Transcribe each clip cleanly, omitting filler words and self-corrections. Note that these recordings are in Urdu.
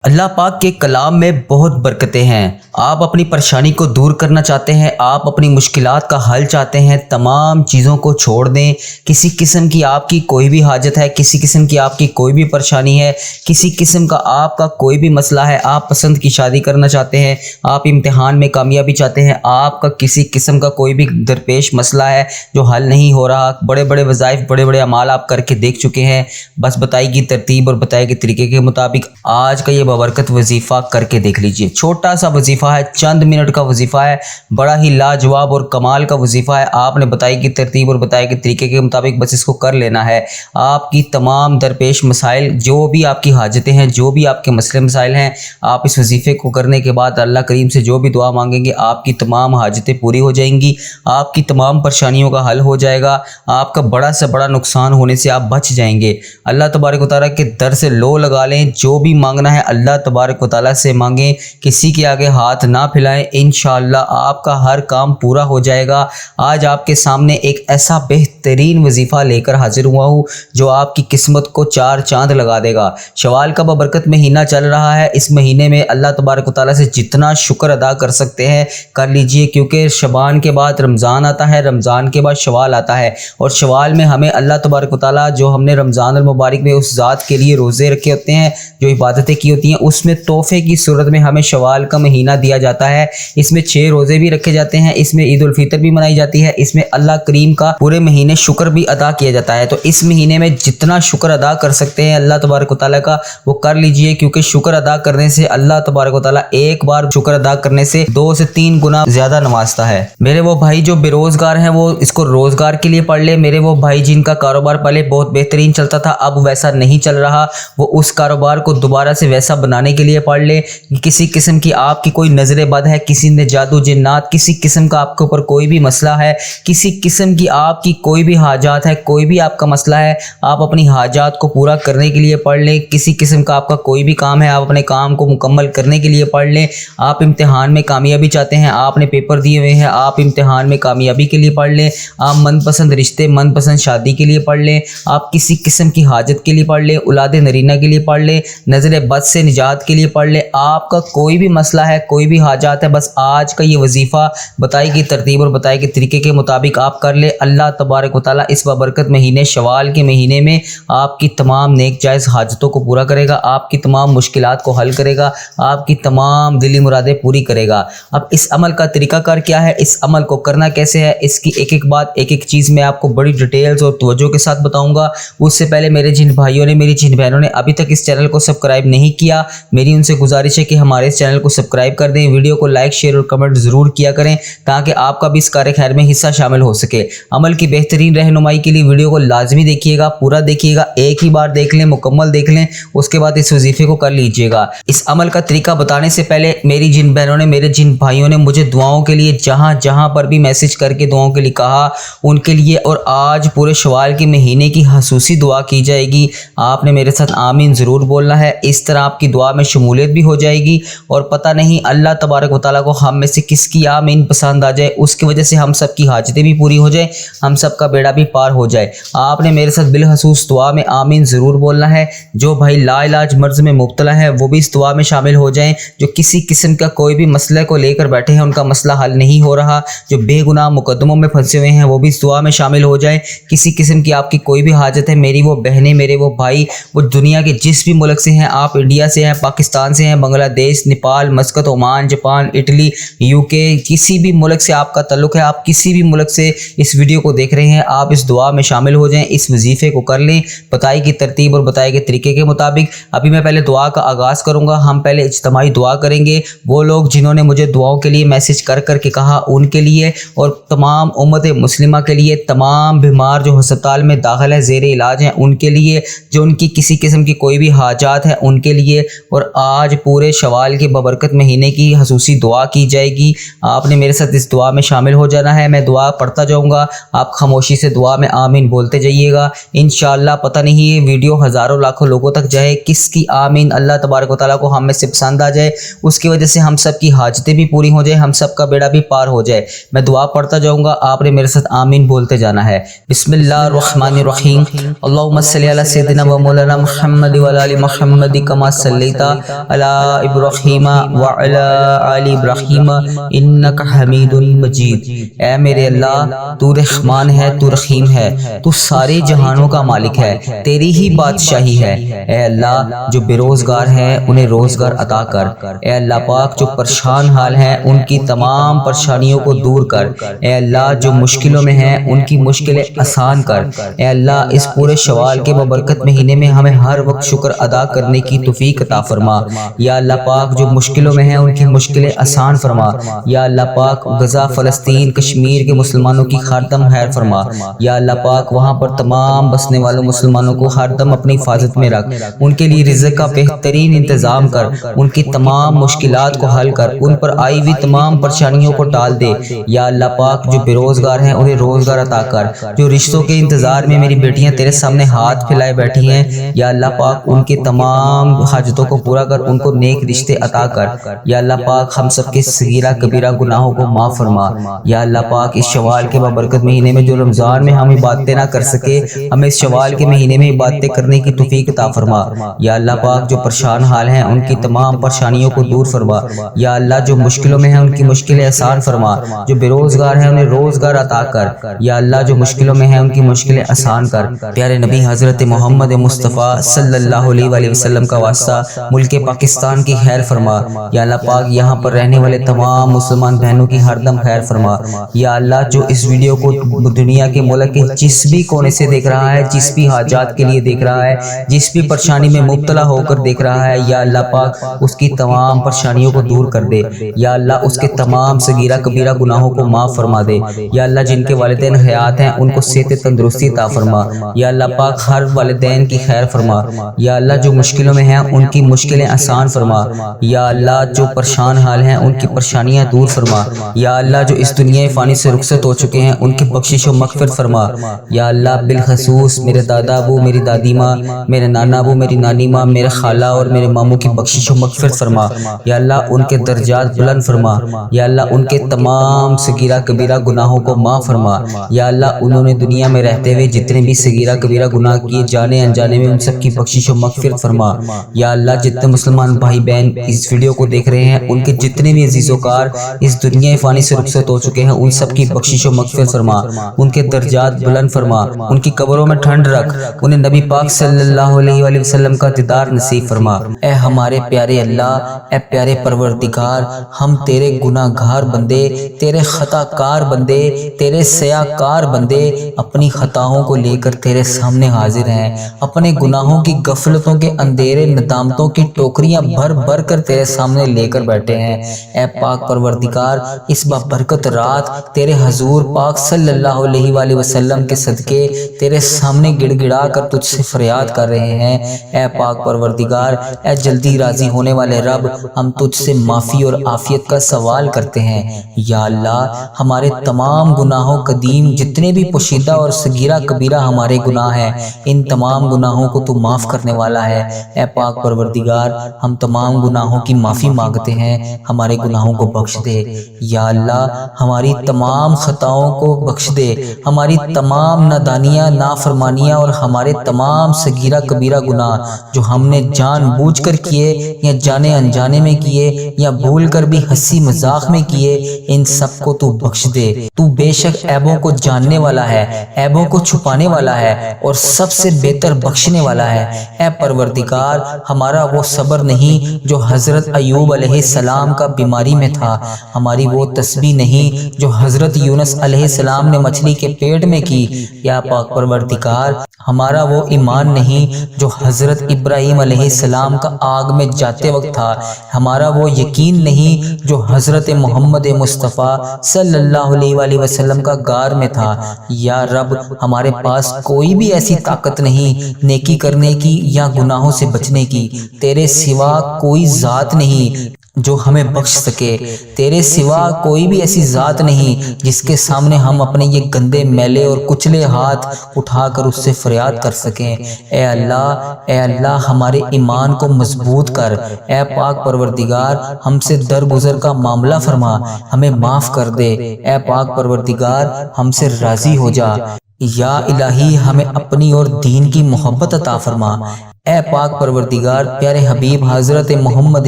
اللہ پاک کے کلام میں بہت برکتیں ہیں۔ آپ اپنی پریشانی کو دور کرنا چاہتے ہیں، آپ اپنی مشکلات کا حل چاہتے ہیں، تمام چیزوں کو چھوڑ دیں۔ کسی قسم کی آپ کی کوئی بھی حاجت ہے، کسی قسم کی آپ کی کوئی بھی پریشانی ہے، کسی قسم کا آپ کا کوئی بھی مسئلہ ہے، آپ پسند کی شادی کرنا چاہتے ہیں، آپ امتحان میں کامیابی چاہتے ہیں، آپ کا کسی قسم کا کوئی بھی درپیش مسئلہ ہے جو حل نہیں ہو رہا، بڑے بڑے وظائف، بڑے بڑے اعمال آپ کر کے دیکھ چکے ہیں، بس بتائی گئی ترتیب اور بتائے گئے طریقے کے مطابق آج کا یہ بابرکت وظیفہ کر کے دیکھ لیجئے۔ چھوٹا سا وظیفہ ہے، چند منٹ کا وظیفہ ہے، بڑا ہی لاجواب اور کمال کا وظیفہ ہے۔ آپ نے بتائی گئی ترتیب اور بتائے گئے طریقے کے مطابق بس اس کو کر لینا ہے۔ آپ کی تمام درپیش مسائل، جو بھی آپ کی حاجتیں ہیں، جو بھی آپ کے مسئلے مسائل ہیں، آپ اس وظیفے کو کرنے کے بعد اللہ کریم سے جو بھی دعا مانگیں گے آپ کی تمام حاجتیں پوری ہو جائیں گی، آپ کی تمام پریشانیوں کا حل ہو جائے گا، آپ کا بڑا سے بڑا نقصان ہونے سے آپ بچ جائیں گے۔ اللہ تبارک و تعالیٰ کے در سے لو لگا لیں، جو بھی مانگنا ہے اللہ تبارک و تعالیٰ سے مانگیں، کسی کے آگے ہاتھ نہ پھیلائیں، انشاءاللہ آپ کا ہر کام پورا ہو جائے گا۔ آج آپ کے سامنے ایک ایسا بہترین وظیفہ لے کر حاضر ہوا ہوں جو آپ کی قسمت کو چار چاند لگا دے گا۔ شوال کا بابرکت مہینہ چل رہا ہے، اس مہینے میں اللہ تبارک و تعالیٰ سے جتنا شکر ادا کر سکتے ہیں کر لیجئے، کیونکہ شعبان کے بعد رمضان آتا ہے، رمضان کے بعد شوال آتا ہے، اور شوال میں ہمیں اللہ تبارک و تعالیٰ جو ہم نے رمضان المبارک میں اس ذات کے لیے روزے رکھے ہوتے ہیں، جو عبادتیں کی ہوتی ہیں، اس میں تحفے کی صورت میں ہمیں شوال کا مہینہ دیا جاتا ہے۔ اس میں 6 روزے بھی رکھے جاتے ہیں، اس میں عید الفطر بھی منائی جاتی ہے، اس میں اللہ کریم کا پورے مہینے شکر بھی ادا کیا جاتا ہے۔ تو اس مہینے میں جتنا شکر ادا کر سکتے ہیں اللہ تبارک و تعالیٰ کا وہ کر لیجئے، کیونکہ شکر ادا کرنے سے اللہ تبارک و تعالیٰ ایک بار شکر ادا کرنے سے 2 سے 3 گنا زیادہ نوازتا ہے۔ میرے وہ بھائی جو بے روزگار ہیں وہ اس کو روزگار کے لیے پڑھ لے۔ میرے وہ بھائی جن کا کاروبار پہلے بہت بہترین چلتا تھا اب ویسا نہیں چل رہا، وہ اس کاروبار کو دوبارہ سے ویسا بنانے کے لیے پڑھ لے۔ کسی قسم کی آپ کی کوئی نظر بد ہے، کسی نے جادو جنات، کسی قسم کا آپ کے اوپر کوئی بھی مسئلہ ہے، کسی قسم کی آپ کی کوئی بھی حاجات ہے، کوئی بھی آپ کا مسئلہ ہے، آپ اپنی حاجات کو پورا کرنے کے لیے پڑھ لیں۔ کسی قسم کا آپ کا کوئی بھی کام ہے، آپ اپنے کام کو مکمل کرنے کے لیے پڑھ لیں۔ آپ امتحان میں کامیابی چاہتے ہیں، آپ نے پیپر دیے ہوئے ہیں، آپ امتحان میں کامیابی کے لیے پڑھ لیں۔ آپ من پسند رشتے، من پسند شادی کے لیے پڑھ لیں، آپ کسی قسم کی حاجت کے لیے پڑھ لیں، اولاد نرینہ کے لیے پڑھ لیں، نظر بد سے نجات کے لیے پڑھ لیں۔ آپ کا کوئی بھی مسئلہ ہے، کوئی بھی حاجات ہے، بس آج کا یہ وظیفہ بتائی گئی ترتیب اور بتائے گئے طریقے کے مطابق آپ کر لیں۔ اللہ تبارک و تعالیٰ اس بابرکت مہینے شوال کے مہینے میں آپ کی تمام نیک جائز حاجتوں کو پورا کرے گا، آپ کی تمام مشکلات کو حل کرے گا، آپ کی تمام دلی مرادیں پوری کرے گا۔ اب اس عمل کا طریقہ کار کیا ہے، اس عمل کو کرنا کیسے ہے، اس کی ایک ایک بات، ایک ایک چیز میں آپ کو بڑی ڈیٹیلز اور توجہ کے ساتھ بتاؤں گا۔ اس سے پہلے میرے جن بھائیوں نے، میری جن بہنوں نے ابھی تک اس چینل کو سبسکرائب نہیں کیا، میری ان سے گزارش ہے کہ ہمارے اس چینل کو سبسکرائب کر دیں، ویڈیو کو لائک، شیئر اور کمنٹ ضرور کیا کریں تاکہ آپ کا بھی اس کار خیر میں حصہ شامل ہو سکے۔ عمل کی بہترین رہنمائی کے لیے ویڈیو کو لازمی دیکھیے گا، پورا دیکھیے گا، ایک ہی بار دیکھ لیں، مکمل دیکھ لیں، اس کے بعد اس وظیفے کو کر لیجئے گا۔ اس عمل کا طریقہ بتانے سے پہلے میری جن بہنوں نے، میرے جن بھائیوں نے مجھے دعاؤں کے لیے جہاں جہاں پر بھی میسج کر کے دعاؤں کے لیے کہا، ان کے لیے اور آج پورے شوال کے مہینے کی خصوصی دعا کی جائے گی۔ آپ نے میرے ساتھ آمین ضرور بولنا ہے، اس طرح آپ کی دعا میں شمولیت بھی ہو جائے گی، اور پتہ نہیں اللہ تبارک و تعالیٰ کو ہم میں سے کس کی آمین پسند آ جائے، اس کی وجہ سے ہم سب کی حاجتیں بھی پوری ہو جائیں، ہم سب کا بیڑا بھی پار ہو جائے۔ آپ نے میرے ساتھ بالخصوص دعا میں آمین ضرور بولنا ہے۔ جو بھائی لا علاج مرض میں مبتلا ہے وہ بھی اس دعا میں شامل ہو جائیں، جو کسی قسم کا کوئی بھی مسئلے کو لے کر بیٹھے ہیں، ان کا مسئلہ حل نہیں ہو رہا، جو بے گناہ مقدموں میں پھنسے ہوئے ہیں وہ بھی اس دعا میں شامل ہو جائیں۔ کسی قسم کی آپ کی کوئی بھی حاجت ہے، میری وہ بہنیں، میرے وہ بھائی، وہ دنیا کے جس بھی ملک سے ہیں، آپ انڈیا سے ہیں، پاکستان سے ہیں، بنگلہ دیش، Nepal, Muscat, Oman, Japan, Italy, UK، کسی بھی ملک سے آپ کا تعلق ہے، آپ کسی بھی ملک سے اس ویڈیو کو دیکھ رہے ہیں، آپ اس دعا میں شامل ہو جائیں، اس وظیفے کو کر لیں بتائی گئی ترتیب اور بتائے گئے طریقے کے مطابق۔ ابھی میں پہلے دعا کا آغاز کروں گا، ہم پہلے اجتماعی دعا کریں گے۔ وہ لوگ جنہوں نے مجھے دعاؤں کے لیے میسج کر کے کہا، ان کے لیے اور تمام امت مسلمہ کے لیے، تمام بیمار جو ہسپتال میں داخل ہے، زیر علاج ہیں، ان کے لیے، جو ان کی کسی قسم کی کوئی بھی حاجات ہے ان کے لیے، اور آج پورے شوال کے بابرکت مہینے کی خصوصی دعا کی جائے گی۔ آپ نے میرے ساتھ اس دعا میں شامل ہو جانا ہے، میں دعا پڑھتا جاؤں گا، آپ خاموشی سے دعا میں آمین بولتے جائیے گا۔ انشاءاللہ پتہ نہیں یہ ویڈیو ہزاروں لاکھوں لوگوں تک جائے، کس کی آمین اللہ تبارک و تعالیٰ کو ہم میں سے پسند آ جائے، اس کی وجہ سے ہم سب کی حاجتیں بھی پوری ہو جائیں، ہم سب کا بیڑا بھی پار ہو جائے۔ میں دعا پڑھتا جاؤں گا، آپ نے میرے ساتھ آمین بولتے جانا ہے۔ بسم اللہ الرحمن الرحیم، اللہم صلی علی سیدنا و مولانا محمد و علی محمد کما صلیت علی ابراہیم وعلی آل ابراہیم انک حمید مجید۔ اے میرے اللہ تو رحمان ہے، تو رحیم ہے، تو سارے جہانوں کا مالک ہے، تیری ہی بادشاہی ہے۔ اے اللہ جو بے روزگار ہیں انہیں روزگار عطا کر۔ اے اللہ پاک جو پریشان حال ہیں ان کی تمام پریشانیوں کو دور کر۔ اے اللہ جو مشکلوں میں ہیں ان کی مشکلیں آسان کر۔ اے اللہ اس پورے شوال کے ببرکت مہینے میں ہمیں ہر وقت شکر ادا کرنے کی توفیق عطا فرما۔ یا اللہ پاک جو مشکلوں میں ہیں ان کی مشکلیں آسان فرما۔ یا اللہ پاک غزہ، فلسطین، کشمیر کے مسلمانوں کی ہر دم خیر فرما۔ یا اللہ پاک وہاں پر تمام بسنے والوں مسلمانوں کو ہر دم اپنی حفاظت میں رکھ، ان کے لیے رزق کا بہترین انتظام کر، ان کی تمام مشکلات کو حل کر، ان پر آئی ہوئی تمام پریشانیوں کو ٹال دے۔ یا اللہ پاک جو بے روزگار ہیں انہیں روزگار عطا کر، جو رشتوں کے انتظار میں میری بیٹیاں تیرے سامنے ہاتھ پھیلائے بیٹھی ہیں، یا اللہ پاک ان کے تمام حاجتوں کو پورا کر، ان کو نیک رشتے عطا کر۔ یا اللہ پاک ہم سب کے صغیرہ کبیرہ گناہوں کو معاف فرما۔ یا اللہ پاک اس شوال کے بابرکت مہینے میں جو رمضان میں ہم عبادتیں نہ کر سکے، ہمیں اس شوال کے مہینے میں عبادتیں کرنے کی توفیق عطا فرما۔ یا اللہ پاک جو پریشان حال ہیں ان کی تمام پریشانیوں کو دور فرما۔ یا اللہ جو مشکلوں میں ہیں ان کی مشکلیں آسان فرما، جو بے روزگار ہیں انہیں روزگار عطا کر۔ یا اللہ جو مشکلوں میں ہیں ان کی مشکلیں آسان کر۔ پیارے نبی حضرت محمد مصطفیٰ صلی اللہ علیہ وآلہ وسلم کا واسطہ ملک پاکستان کی خیر فرما۔ یا اللہ پاک یہاں پر رہنے والے تمام مسلمان بہنوں کی ہر دم خیر فرما۔ یا اللہ جو اس ویڈیو کو دنیا کے ملک کے جس بھی کونے سے دیکھ رہا ہے، جس بھی حاجات کے لیے دیکھ رہا ہے، جس بھی پریشانی میں مبتلا ہو کر دیکھ رہا ہے، یا اللہ پاک اس کی تمام پریشانیوں کو دور کر دے۔ یا اللہ اس کے تمام صغیرہ کبیرہ گناہوں کو معاف فرما دے۔ یا اللہ جن کے والدین حیات ہیں ان کو صحت تندرستی عطا فرما۔ یا اللہ پاک ہر والدین کی خیر فرما۔ یا اللہ جو مشکلوں میں ہیں ان کی مشکلیں آسان فرما۔ یا اللہ جو پریشان حال ہیں ان کی پریشانیاں دور فرما۔ یا اللہ جو اس دنیا فانی سے رخصت ہو چکے ہیں ان کی بخشش و مغفرت فرما۔ یا اللہ بالخصوص میرے دادا ابو، میری دادی ماں، میرے نانا ابو، میری نانی ماں، میرے خالہ اور میرے ماموں کی بخشش و مغفرت فرما۔ یا اللہ ان کے درجات بلند فرما۔ یا اللہ ان کے تمام صغیرہ کبیرہ گناہوں کو معاف فرما۔ یا اللہ انہوں نے دنیا میں رہتے ہوئے جتنے بھی صغیرہ کبیرہ گناہ کیے جانے انجانے میں ان سب کی بخشش و مغفرت فرما۔ یا اللہ جتنے مسلمان بھائی بہن اس ویڈیو کو دیکھ رہے ہیں ان کے جتنے بھی عزیز و کار اس دنیا فانی سے رخصت ہو چکے ہیں ان سب کی بخشش و مغفرت فرما، ان کے درجات بلند فرما، ان کی قبروں میں ٹھنڈ رکھ، انہیں نبی پاک صلی اللہ علیہ وآلہ وسلم کا دیدار نصیب فرما۔ اے ہمارے پیارے اللہ، اے پیارے پروردگار، ہم تیرے گناہ گار بندے، تیرے خطا کار بندے، تیرے سیاہ کار بندے اپنی خطاؤں کو لے کر تیرے سامنے حاضر ہیں، اپنے گناہوں کی غفلتوں کے اندھیرے ندامتوں کی ٹوکریاں بھر بھر کر تیرے سامنے لے کر بیٹھے ہیں۔ اے پاک پروردگار اس بابرکت رات تیرے حضور پاک صلی اللہ علیہ وآلہ وسلم کے صدقے تیرے سامنے گڑ گڑا کر تجھ سے فریاد کر رہے ہیں۔ اے پاک پروردگار، اے جلدی راضی ہونے والے رب، ہم تجھ سے معافی اور عافیت کا سوال کرتے ہیں۔ یا اللہ ہمارے تمام گناہوں قدیم جتنے بھی پوشیدہ اور صغیرہ کبیرہ ہمارے گناہ ہیں ان تمام گناہوں کو تو معاف کرنے والا ہے۔ اے پاک پروردگار ہم تمام گناہوں کی معافی مانگتے ہیں، ہمارے گناہوں کو بخش دے۔ یا اللہ ہماری تمام خطاؤں کو بخش دے، ہماری تمام نادانیاں، نافرمانیاں اور ہمارے تمام صغیرہ کبیرہ گناہ جو ہم نے جان بوجھ کر کیے یا جانے انجانے میں کیے یا بھول کر بھی ہنسی مذاق میں کیے، ان سب کو تو بخش دے۔ تو بے شک عیبوں کو جاننے والا ہے، عیبوں کو چھپانے والا ہے اور سب سے بہتر بخشنے والا ہے۔ اے پروردگار ہمارا وہ صبر نہیں جو حضرت ایوب علیہ السلام کا بیماری میں تھا، ہماری وہ تسبیح نہیں جو حضرت یونس علیہ السلام نے مچھلی کے پیٹ میں کی۔ یا پاک پروردگار ہمارا وہ ایمان نہیں جو حضرت ابراہیم علیہ السلام کا آگ میں جاتے وقت تھا، ہمارا وہ یقین نہیں جو حضرت محمد مصطفیٰ صلی اللہ علیہ وآلہ وسلم کا غار میں تھا۔ یا رب ہمارے پاس کوئی بھی ایسی طاقت نہیں نیکی کرنے کی یا گناہوں سے بچنے کی، تیرے سوا کوئی ذات نہیں جو ہمیں بخش سکے، تیرے سوا کوئی بھی ایسی ذات نہیں جس کے سامنے ہم اپنے یہ گندے میلے اور کچلے ہاتھ اٹھا کر اس سے فریاد کر سکیں۔ اے اللہ ہمارے ایمان کو مضبوط کر۔ اے پاک پروردگار ہم سے درگزر کا معاملہ فرما، ہمیں معاف کر دے۔ اے پاک پروردگار ہم سے راضی ہو جا۔ یا الہی ہمیں اپنی اور دین کی محبت عطا فرما۔ اے پاک پروردگار، پیارے حبیب حضرت محمد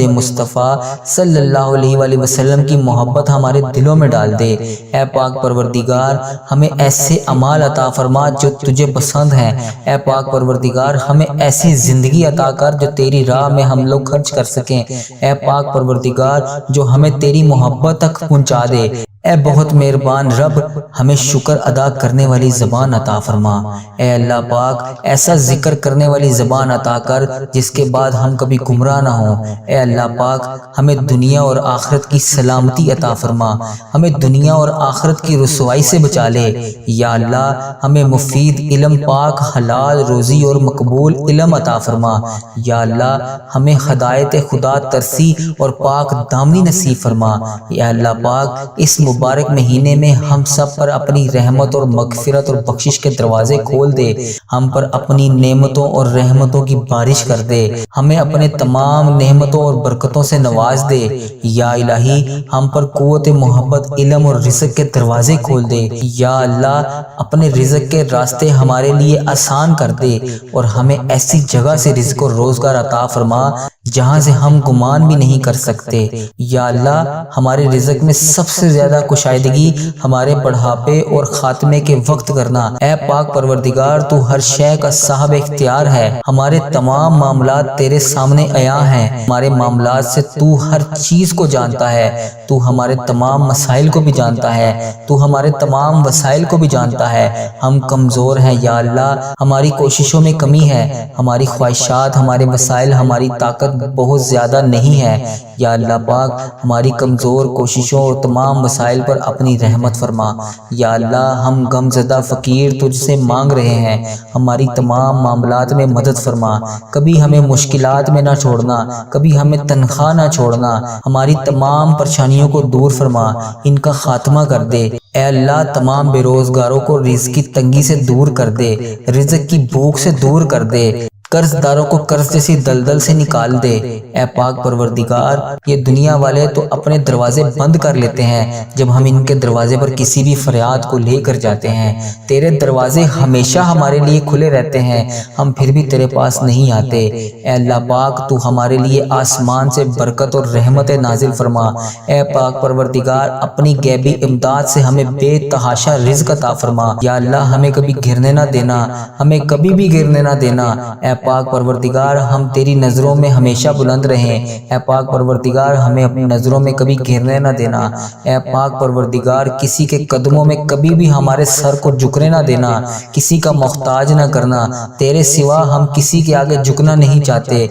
مصطفیٰ صلی اللہ علیہ وآلہ وسلم کی محبت ہمارے دلوں میں ڈال دے۔ اے پاک پروردگار، ہمیں ایسے اعمال عطا فرما جو تجھے پسند ہیں۔ اے پاک پروردگار، ہمیں ایسی زندگی عطا کر جو تیری راہ میں ہم لوگ خرچ کر سکیں۔ اے پاک پروردگار، جو ہمیں تیری محبت تک پہنچا دے۔ اے بہت مہربان رب، ہمیں شکر ادا کرنے والی زبان عطا فرما۔ اے اللہ پاک، ایسا ذکر کرنے والی زبان عطا کر جس کے بعد ہم کبھی گمراہ نہ ہوں۔ اے اللہ پاک، ہمیں دنیا اور آخرت کی سلامتی عطا فرما، ہمیں دنیا اور آخرت کی رسوائی سے بچا لے۔ یا اللہ، ہمیں مفید علم، پاک حلال روزی اور مقبول علم عطا فرما۔ یا اللہ، ہمیں ہدایت خدا ترسی اور پاک دامنی نصیب فرما۔ یا اللہ پاک، اس مبارک مہینے میں ہم سب پر اپنی رحمت اور مغفرت اور بخشش کے دروازے کھول دے، ہم پر اپنی نعمتوں اور رحمتوں کی بارش کر دے، ہمیں اپنے تمام نعمتوں اور برکتوں سے نواز دے۔ یا الہی، ہم پر قوت محبت، علم اور رزق کے دروازے کھول دے۔ یا اللہ، اپنے رزق کے راستے ہمارے لیے آسان کر دے اور ہمیں ایسی جگہ سے رزق اور روزگار عطا فرما جہاں سے ہم گمان بھی نہیں کر سکتے۔ یا اللہ، ہمارے رزق میں سب سے زیادہ کشائدگی ہمارے بڑھاپے اور خاتمے کے وقت کرنا۔ اے پاک پروردگار، تو ہر شے کا صاحب اختیار ہے، ہمارے تمام معاملات تیرے سامنے عیاں ہیں، ہمارے معاملات سے تو ہر چیز کو جانتا ہے، تو ہمارے تمام مسائل کو بھی جانتا ہے، تو ہمارے تمام وسائل کو بھی جانتا ہے۔ ہم کمزور ہیں یا اللہ، ہماری کوششوں میں کمی ہے، ہماری خواہشات، ہمارے وسائل، ہماری طاقت بہت زیادہ نہیں ہے۔ یا اللہ پاک، ہماری کمزور کوششوں اور تمام مسائل پر اپنی رحمت فرما۔ یا اللہ، ہم غم زدہ فقیر تجھ سے مانگ رہے ہیں، ہماری تمام معاملات میں مدد فرما، کبھی ہمیں مشکلات میں نہ چھوڑنا، کبھی ہمیں تنخواہ نہ چھوڑنا، ہماری تمام پریشانیوں کو دور فرما، ان کا خاتمہ کر دے۔ اے اللہ، تمام بے روزگاروں کو رزق کی تنگی سے دور کر دے، رزق کی بھوک سے دور کر دے، قرض داروں کو قرض جیسی دلدل سے نکال دے۔ اے پاک پروردگار، یہ دنیا والے تو اپنے دروازے بند کر لیتے ہیں جب ہم ان کے دروازے پر کسی بھی فریاد کو لے کر جاتے ہیں۔ تیرے دروازے ہمیشہ ہمارے لیے کھلے رہتے ہیں، ہم پھر بھی تیرے پاس نہیں آتے۔ اے اللہ پاک، تو ہمارے لیے آسمان سے برکت اور رحمت نازل فرما۔ اے پاک پروردگار، اپنی غیبی امداد سے ہمیں بے تحاشا رزق عطا فرما۔ یا اللہ، ہمیں کبھی گرنے نہ دینا، ہمیں کبھی بھی گرنے نہ دینا۔ اے پاک پروردگار، ہم تیری نظروں میں ہمیشہ بلند رہیں۔ اے پاک پروردگار، ہمیں اپنی نظروں میں کبھی گرنے نہ دینا۔ اے پاک پروردگار، کسی کے قدموں میں کبھی بھی ہمارے سر کو جھکنے نہ دینا، کسی کا محتاج نہ کرنا، تیرے سوا ہم کسی کے آگے جھکنا نہیں چاہتے۔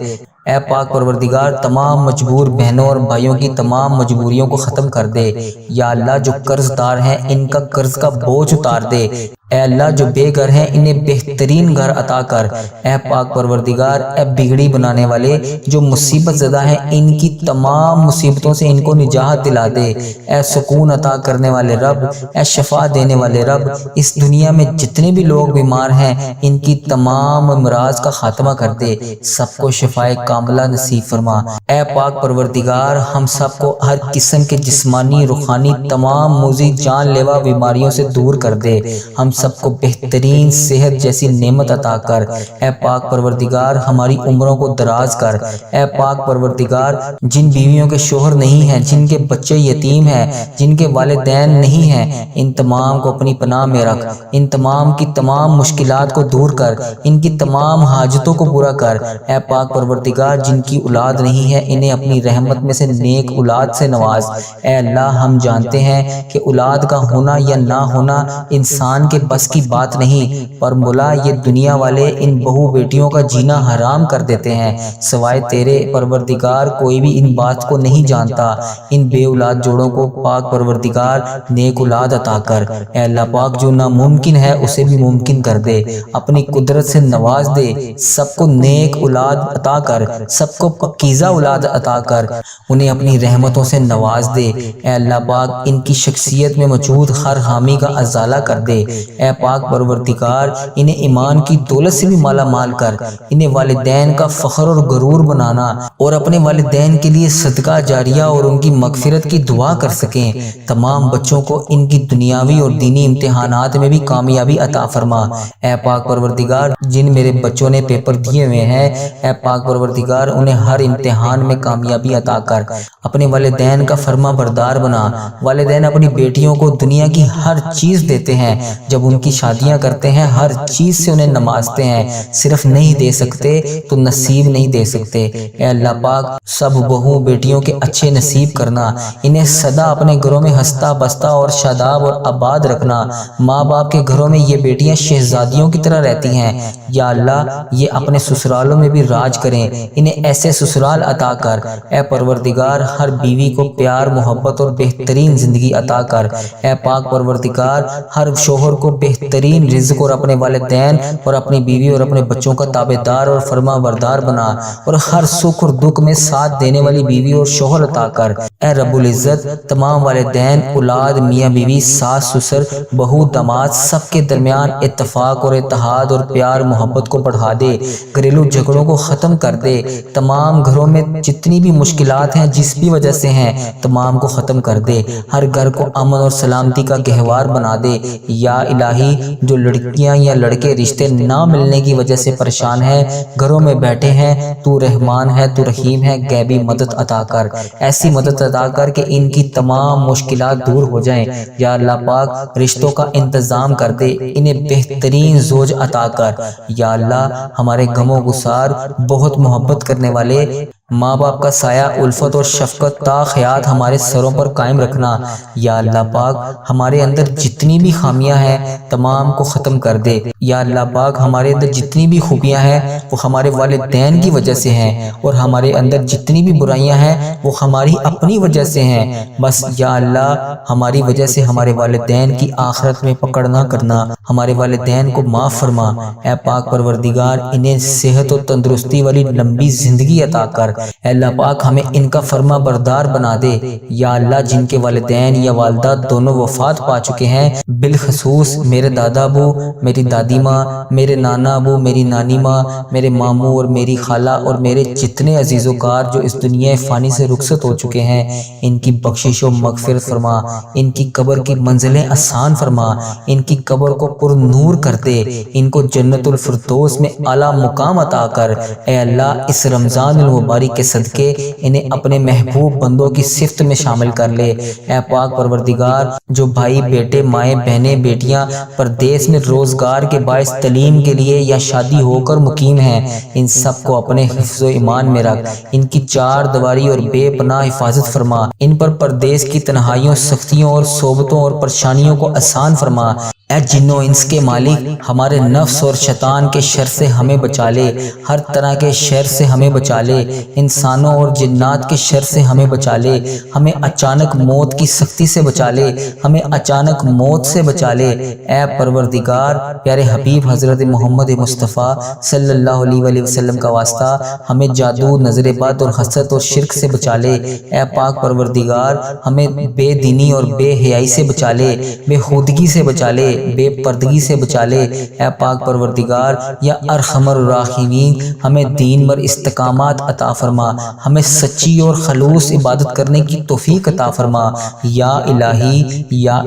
اے پاک پروردگار، تمام مجبور بہنوں اور بھائیوں کی تمام مجبوریوں کو ختم کر دے۔ یا اللہ، جو قرض دار ہیں ان کا قرض کا بوجھ اتار دے۔ اے اللہ، جو بے گھر ہیں انہیں بہترین گھر عطا کر۔ اے پاک پروردگار، اے بگڑی بنانے والے، جو مصیبت زدہ ہیں ان کی تمام مصیبتوں سے ان کو نجات دلا دے۔ اے سکون عطا کرنے والے رب، اے شفا دینے والے رب، اس دنیا میں جتنے بھی لوگ بیمار ہیں ان کی تمام امراض کا خاتمہ کر دے، سب کو شفائے کاملہ نصیب فرما۔ اے پاک پروردگار، ہم سب کو ہر قسم کے جسمانی، روحانی، تمام مضر جان لیوا بیماریوں سے دور کر دے، ہم سب کو بہترین صحت جیسی نعمت عطا کر۔ اے پاک پروردگار، ہماری عمروں کو دراز کر۔ اے پاک پروردگار، جن بیویوں کے شوہر نہیں ہیں، جن کے بچے یتیم ہیں، جن کے والدین نہیں ہیں، ان تمام کو اپنی پناہ میں رکھ، ان تمام کی تمام مشکلات کو دور کر، ان کی تمام حاجتوں کو پورا کر۔ اے پاک پروردگار، جن کی اولاد نہیں ہے انہیں اپنی رحمت میں سے نیک اولاد سے نواز۔ اے اللہ، ہم جانتے ہیں کہ اولاد کا ہونا یا نہ ہونا انسان کے بس کی بات نہیں، پر مولا یہ دنیا والے ان بہو بیٹیوں کا جینا حرام کر دیتے ہیں، سوائے تیرے پروردگار کوئی بھی ان بات کو نہیں جانتا۔ ان بے اولاد جوڑوں کو پاک پروردگار نیک اولاد عطا کر۔ اے اللہ پاک، جو ناممکن ہے اسے بھی ممکن کر دے، اپنی قدرت سے نواز دے، سب کو نیک اولاد عطا کر۔ سب کو پاکیزہ اولاد عطا کر انہیں اپنی رحمتوں سے نواز دے۔ اے اللہ پاک ان کی شخصیت میں موجود ہر خامی کا ازالہ کر دے۔ اے پاک پروردگار انہیں ایمان کی دولت سے بھی مالا مال کر، انہیں والدین کا فخر اور غرور بنانا اور اپنے والدین کے لیے صدقہ جاریہ اور ان کی مغفرت کی دعا کر سکیں۔ تمام بچوں کو ان کی دنیاوی اور دینی امتحانات میں بھی کامیابی عطا فرما۔ اے پاک پروردگار جن میرے بچوں نے پیپر دیے ہوئے ہیں، اے پاک پروردگار انہیں ہر امتحان میں کامیابی عطا کر، اپنے والدین کا فرما بردار بنا۔ والدین اپنی بیٹیوں کو دنیا کی ہر چیز دیتے ہیں، جب ان کی شادیاں کرتے ہیں ہر چیز سے انہیں نوازتے ہیں، صرف نہیں دے سکتے تو نصیب نہیں دے سکتے۔ اے اللہ پاک سب بہو بیٹیوں کے اچھے نصیب کرنا، انہیں سدا اپنے گھروں میں ہنستا بستا اور شاداب اور آباد رکھنا۔ ماں باپ کے گھروں میں یہ بیٹیاں شہزادیوں کی طرح رہتی ہیں۔ یا اللہ یہ اپنے سسرالوں میں بھی راج کریں، انہیں ایسے سسرال عطا کر۔ اے پروردگار ہر بیوی کو پیار محبت اور بہترین زندگی عطا کر۔ اے پاک پروردگار ہر شوہر کو بہترین رزق اور اپنے والدین اور اپنی بیوی اور اپنے بچوں کا تابعدار اور فرما بردار بنا، اور ہر سکھ اور دکھ میں ساتھ دینے والی بیوی اور شوہر عطا کر۔ اے رب العزت تمام والدین اولاد میاں بیوی ساس سسر بہو داماد سب کے درمیان اتفاق اور اتحاد اور پیار محبت کو بڑھا دے، گھریلو جھگڑوں کو ختم کر دے، تمام گھروں میں جتنی بھی مشکلات ہیں جس بھی وجہ سے ہیں تمام کو ختم کر دے، ہر گھر کو امن اور سلامتی کا گہوار بنا دے۔ یا الہی جو لڑکیاں یا لڑکے رشتے نہ ملنے کی وجہ سے پریشان ہیں، گھروں میں بیٹھے ہیں، تو رحمان ہے تو رحیم ہے، غیبی مدد عطا کر، ایسی مدد عطا کر کہ ان کی تمام مشکلات دور ہو جائیں۔ یا اللہ پاک رشتوں کا انتظام کر دے، انہیں بہترین زوج عطا کر۔ یا اللہ ہمارے غم و گسار بہت محبت کرنے والے ماں باپ کا سایہ الفت اور شفقت تا حیات ہمارے سروں پر قائم رکھنا۔ یا اللہ پاک ہمارے اندر جتنی بھی خامیاں ہیں تمام کو ختم کر دے۔ یا اللہ پاک ہمارے اندر جتنی بھی خوبیاں ہیں وہ ہمارے والدین کی وجہ سے ہیں، اور ہمارے اندر جتنی بھی برائیاں ہیں وہ ہماری اپنی وجہ سے ہیں، بس یا اللہ ہماری وجہ سے ہمارے والدین کی آخرت میں پکڑ نہ کرنا، ہمارے والدین کو معاف فرما۔ اے پاک پروردگار انہیں صحت و تندرستی والی لمبی زندگی عطا کر۔ اے اللہ پاک ہمیں ان کا فرما بردار بنا دے۔ یا اللہ جن کے والدین یا والدہ دونوں وفات پا چکے ہیں، بالخصوص میرے دادا ابو، میری دادی ماں، میرے نانا ابو، میری نانی ماں، میرے ماموں اور میری خالہ اور میرے جتنے عزیز و کار جو اس دنیا فانی سے رخصت ہو چکے ہیں، ان کی بخشش و مغفرت فرما، ان کی قبر کی منزلیں آسان فرما، ان کی قبر کو پر نور کر دے، ان کو جنت الفردوس میں اعلیٰ مقام عطا کر۔ اے اللہ اس رمضان المبارک کے صدقے انہیں اپنے محبوب بندوں کی صفت میں شامل کر لے۔ اے پاک پروردگار جو بھائی بیٹے مائیں بہنیں بیٹیاں پردیس میں روزگار کے باعث تعلیم کے لیے یا شادی ہو کر مقیم ہیں، ان سب کو اپنے حفظ و ایمان میں رکھ، ان کی چار دیواری اور بے پناہ حفاظت فرما، ان پر پردیس کی تنہائیوں سختیوں اور صعوبتوں اور پریشانیوں کو آسان فرما۔ اے جن و انس کے مالک ہمارے نفس اور شیطان کے شر سے ہمیں بچا لے، ہر طرح کے شر سے ہمیں بچا لے، انسانوں اور جنات کے شر سے ہمیں بچا لے، ہمیں اچانک موت کی سختی سے بچا لے، ہمیں اچانک موت سے بچا لے۔ اے پروردگار پیارے حبیب حضرت محمد مصطفیٰ صلی اللہ علیہ وآلہ وسلم کا واسطہ ہمیں جادو نظر بد اور حسد اور شرک سے بچا لے۔ اے پاک پروردگار ہمیں بے دینی اور بے حیائی سے بچا لے، بے خودگی سے بچا لے، بے پردگی سے بچا لے۔ اے پاک پروردگار یا ارحم الراحمین ہمیں دین پر استقامت عطا فرما، ہمیں سچی اور خلوص عبادت کرنے کی توفیق عطا فرما۔ یا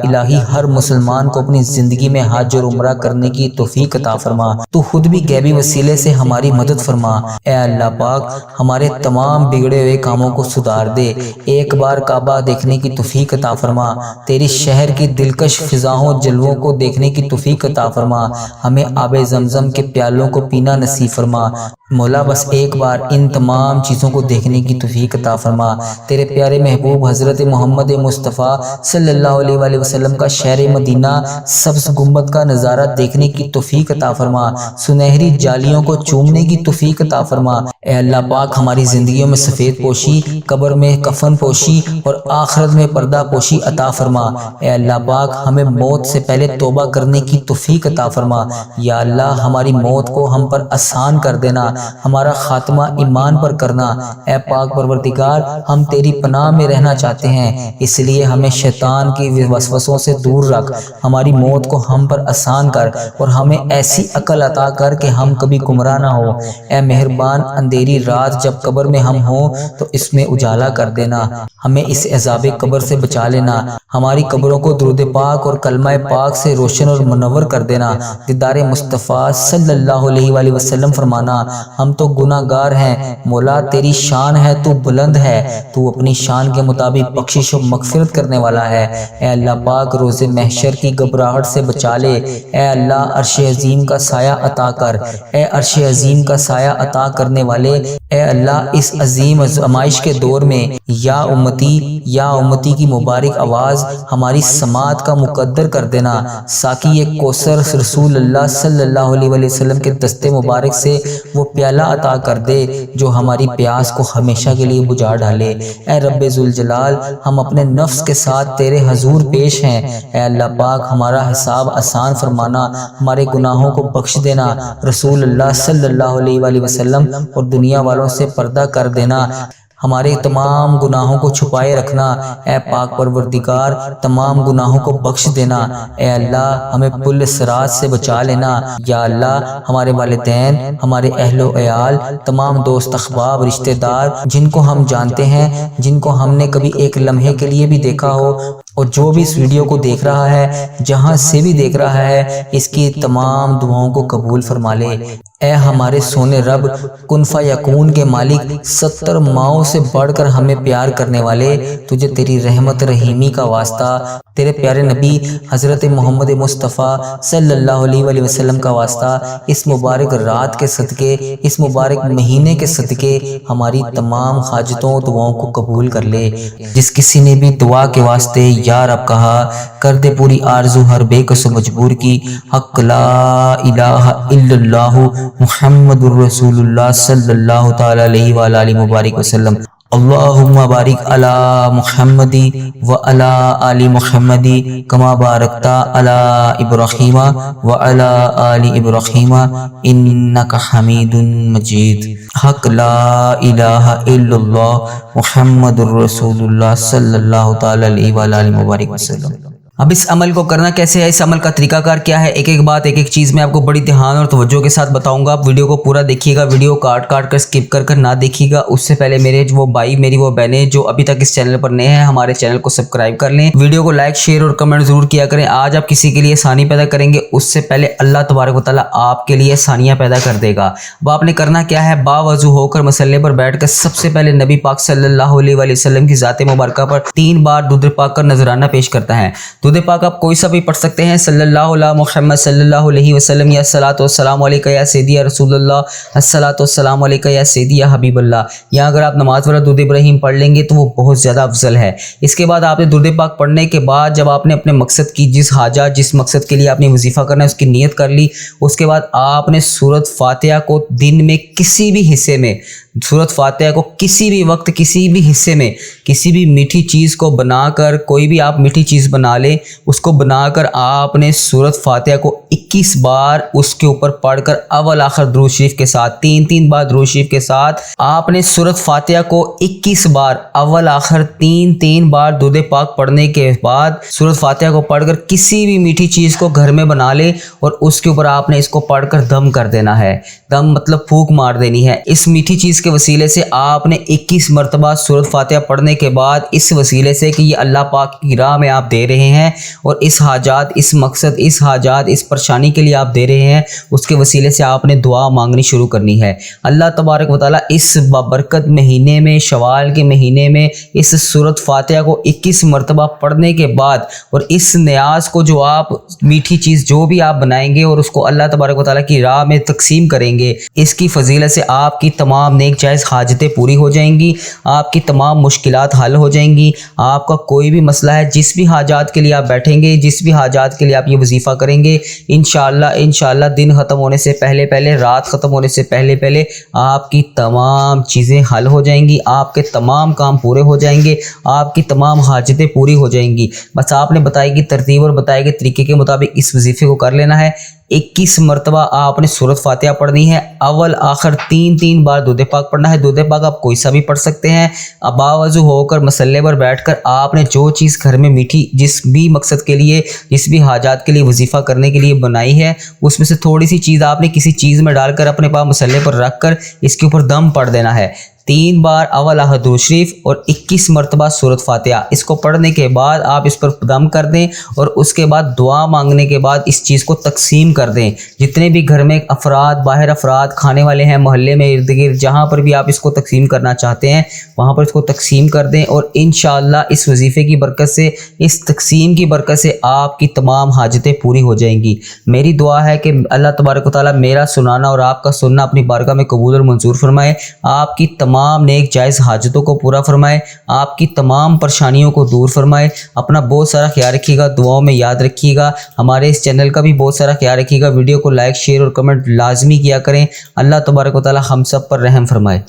الہی ہر مسلمان کو اپنی زندگی میں حج اور عمرہ کرنے کی توفیق عطا فرما، تو خود بھی غیبی وسیلے سے ہماری مدد فرما۔ اے اللہ پاک ہمارے تمام بگڑے ہوئے کاموں کو سدھار دے، ایک بار کعبہ دیکھنے کی توفیق عطا فرما، تیری شہر کی دلکش فضاؤں جلووں کو دیکھنے کی توفیق عطا فرما، ہمیں آب زمزم کے پیالوں کو پینا نصیب فرما۔ مولا بس ایک بار ان تمام چیزوں کو دیکھنے کی توفیق عطا فرما۔ تیرے پیارے محبوب حضرت محمد مصطفیٰ صلی اللہ علیہ وآلہ وسلم کا شہر مدینہ سبز گنبد کا نظارہ دیکھنے کی توفیق عطا فرما، سنہری جالیوں کو چومنے کی توفیق عطا فرما۔ اے اللہ پاک ہماری زندگیوں میں سفید پوشی، قبر میں کفن پوشی اور آخرت میں پردہ پوشی عطا فرما۔ اے اللہ پاک ہمیں موت سے پہلے توبہ کرنے کی توفیق عطا فرما۔ یا اللہ ہماری موت کو ہم پر آسان کر دینا، ہمارا خاتمہ ایمان پر کرنا۔ اے پاک پروردگار ہم تیری پناہ میں رہنا چاہتے ہیں، اس لیے ہمیں شیطان کی وسوسوں سے دور رکھ، ہماری موت کو ہم پر آسان کر اور ہمیں ایسی عقل عطا کر کہ ہم کبھی گمراہ نہ ہو۔ اے مہربان اندھیری رات جب قبر میں ہم ہوں تو اس میں اجالا کر دینا، ہمیں اس عذاب قبر سے بچا لینا، ہماری قبروں کو درود پاک اور کلمہ پاک سے روشن اور منور کر دینا۔ دیدار مصطفیٰ صلی اللہ علیہ وآلہ وسلم فرمانا، ہم تو گناہ گار ہیں، مولا تیری شان ہے تو بلند ہے، تو اپنی شان کے مطابق بخشش و مغفرت کرنے والا ہے۔ اے اللہ پاک روز محشر کی گھبراہٹ سے بچا لے، اے اللہ عرش عظیم کا سایہ عطا کر، اے عرش عظیم کا سایہ عطا کرنے والے، اے اللہ اس عظیم آزمائش کے دور میں یا امتی کی مبارک آواز ہماری سماعت کا مقدر کر دینا۔ ساقی کوثر رسول اللہ صلی اللہ علیہ وآلہ وسلم کے دستے مبارک سے وہ پیالہ عطا کر دے جو ہماری پیاس کو ہمیشہ کے لیے بجھا ڈالے۔ اے رب ذوالجلال ہم اپنے نفس کے ساتھ تیرے حضور پیش ہیں، اے اللہ پاک ہمارا حساب آسان فرمانا، ہمارے گناہوں کو بخش دینا، رسول اللہ صلی اللہ علیہ وآلہ وسلم اور دنیا والوں سے پردہ کر دینا، ہمارے تمام گناہوں کو چھپائے رکھنا۔ اے پاک پروردگار تمام گناہوں کو بخش دینا، اے اللہ ہمیں پل صراط سے بچا لینا۔ یا اللہ ہمارے والدین، ہمارے اہل و عیال، تمام دوست احباب رشتہ دار جن کو ہم جانتے ہیں، جن کو ہم نے کبھی ایک لمحے کے لیے بھی دیکھا ہو اور جو بھی اس ویڈیو کو دیکھ رہا ہے، جہاں سے بھی دیکھ رہا ہے، اس کی تمام دعاؤں کو قبول فرما لے۔ اے ہمارے سونے رب، کن فیکون کے مالک، 70 ماؤں سے بڑھ کر ہمیں پیار کرنے والے، تجھے تیری رحمت رحیمی کا واسطہ، تیرے پیارے نبی حضرت محمد مصطفیٰ صلی اللہ علیہ وآلہ وسلم کا واسطہ، اس مبارک رات کے صدقے، اس مبارک مہینے کے صدقے ہماری تمام حاجتوں دعاؤں کو قبول کر لے۔ جس کسی نے بھی دعا کے واسطے یا رب کہا، کر دے پوری آرزو ہر بے کس و مجبور کی۔ حق لا الہ الا اللہ محمد الرسول اللہ صلی اللہ تعالی علیہ وآلہ مبارک وسلم۔ اللہم بارک علی محمد وعلی آل محمد کما بارکتا علی ابراہیم وعلی آل ابراہیم انک حمید مجید۔ حق لا الہ الا اللہ محمد الرسول اللہ صلی اللہ تعالی علیہ وآلہ مبارک وسلم۔ اب اس عمل کو کرنا کیسے ہے، اس عمل کا طریقہ کار کیا ہے، ایک ایک بات ایک ایک چیز میں آپ کو بڑی دھیان اور توجہ کے ساتھ بتاؤں گا۔ آپ ویڈیو کو پورا دیکھیے گا، ویڈیو کاٹ کر سکپ کر نہ دیکھیے گا۔ اس سے پہلے میرے وہ بھائی، میری وہ بہنیں جو ابھی تک اس چینل پر نئے ہیں، ہمارے چینل کو سبسکرائب کر لیں، ویڈیو کو لائک شیئر اور کمنٹ ضرور کیا کریں۔ آج آپ کسی کے لیے آسانی پیدا کریں گے، اس سے پہلے اللہ تبارک و تعالیٰ آپ کے لیے آسانیاں پیدا کر دے گا۔ اب آپ نے کرنا کیا ہے، باوضو ہو کر مسلے پر بیٹھ کر سب سے پہلے نبی پاک صلی اللہ علیہ وآلہ وسلم کی ذات مبارکہ پر 3 بار درود پاک کا نذرانہ پیش کرتا ہے۔ درود پاک آپ کوئی بھی پڑھ سکتے ہیں، صلی اللہ علیہ محمد صلی اللہ علیہ وسلم، یا الصلاۃ والسلام علیکہ یا سیدی یا رسول اللہ، الصلاۃ والسلام علیکہ یا سیدی یا حبیب اللہ۔ یا اگر آپ نماز والا درود ابراہیم پڑھ لیں گے تو وہ بہت زیادہ افضل ہے۔ اس کے بعد آپ نے درود پاک پڑھنے کے بعد جب آپ نے اپنے مقصد کی جس مقصد کے لیے آپ نے وظیفہ کرنا ہے اس کی نیت کر لی، اس کے بعد آپ نے سورۃ فاتحہ کو دن میں کسی بھی حصے میں، سورۃ فاتحہ کو کسی بھی وقت کسی بھی حصے میں کسی بھی میٹھی چیز کو بنا کر، کوئی بھی آپ میٹھی چیز بنا لیں، اس کو بنا کر آپ نے سورۃ فاتحہ کو 21 بار اس کے اوپر پڑھ کر اول آخر درود شریف کے ساتھ 3 بار درود شریف کے ساتھ آپ نے سورۃ فاتحہ کو 21 بار اول آخر 3 بار درود پاک پڑھنے کے بعد سورۃ فاتحہ کو پڑھ کر کسی بھی میٹھی چیز کو گھر میں بنا لے اور اس کے اوپر آپ نے اس کو پڑھ کر دم کر دینا ہے۔ دم مطلب پھونک مار دینی ہے۔ اس میٹھی چیز کے وسیلے سے آپ نے 21 مرتبہ سورۃ فاتحہ پڑھنے کے بعد اس وسیلے سے کہ یہ اللہ پاک کی راہ میں آپ دے رہے ہیں اور اس حاجات، اس مقصد، اس حاجات، اس پریشانی کے لیے آپ دے رہے ہیں، اس کے وسیلے سے آپ نے دعا مانگنی شروع کرنی ہے۔ اللہ تبارک و تعالیٰ اس بابرکت مہینے میں، شوال کے مہینے میں، اس سورۃ فاتحہ کو 21 مرتبہ پڑھنے کے بعد اور اس نیاز کو جو آپ میٹھی چیز جو بھی آپ بنائیں گے اور اس کو اللہ تبارک و تعالیٰ کی راہ میں تقسیم کریں گے، گے۔ اس کی فضیلت سے آپ کی تمام نیک جائز حاجتیں پوری ہو جائیں گی، آپ کی تمام مشکلات حل ہو جائیں گی۔ آپ کا کوئی بھی مسئلہ ہے، جس بھی حاجات کے لیے آپ بیٹھیں گے، جس بھی حاجات کے لیے آپ یہ وظیفہ کریں گے، انشاءاللہ دن ختم ہونے سے پہلے رات ختم ہونے سے پہلے آپ کی تمام چیزیں حل ہو جائیں گی، آپ کے تمام کام پورے ہو جائیں گے، آپ کی تمام حاجتیں پوری ہو جائیں گی۔ بس آپ نے بتائی گئی ترتیب اور بتائے گئے طریقے کے مطابق اس وظیفے کو کر لینا ہے۔ 21 مرتبہ آپ نے سورۃ فاتحہ پڑھنی ہے، اول آخر 3 بار درود پاک پڑھنا ہے۔ درود پاک آپ کوئی سا بھی پڑھ سکتے ہیں۔ باوضو ہو کر مصلی پر بیٹھ کر آپ نے جو چیز گھر میں میٹھی جس بھی مقصد کے لیے، جس بھی حاجات کے لیے وظیفہ کرنے کے لیے بنائی ہے، اس میں سے تھوڑی سی چیز آپ نے کسی چیز میں ڈال کر اپنے پاس مصلی پر رکھ کر اس کے اوپر دم پڑھ دینا ہے۔ 3 بار اول آخر درود شریف اور 21 مرتبہ سورۃ فاتحہ۔ اس کو پڑھنے کے بعد آپ اس پر دم کر دیں اور اس کے بعد دعا مانگنے کے بعد اس چیز کو تقسیم کر دیں۔ جتنے بھی گھر میں افراد، باہر افراد کھانے والے ہیں، محلے میں ارد گرد جہاں پر بھی آپ اس کو تقسیم کرنا چاہتے ہیں وہاں پر اس کو تقسیم کر دیں، اور انشاءاللہ اس وظیفے کی برکت سے، اس تقسیم کی برکت سے آپ کی تمام حاجتیں پوری ہو جائیں گی۔ میری دعا ہے کہ اللہ تبارک و تعالیٰ میرا سنانا اور آپ کا سننا اپنی بارگاہ میں قبول اور منظور فرمائے، آپ کی تمام نیک جائز حاجتوں کو پورا فرمائے، آپ کی تمام پریشانیوں کو دور فرمائے۔ اپنا بہت سارا خیال رکھیے گا، دعاؤں میں یاد رکھیے گا، ہمارے اس چینل کا بھی بہت سارا خیال رکھیے گا۔ ویڈیو کو لائک، شیئر اور کمنٹ لازمی کیا کریں۔ اللہ تبارک و تعالیٰ ہم سب پر رحم فرمائے۔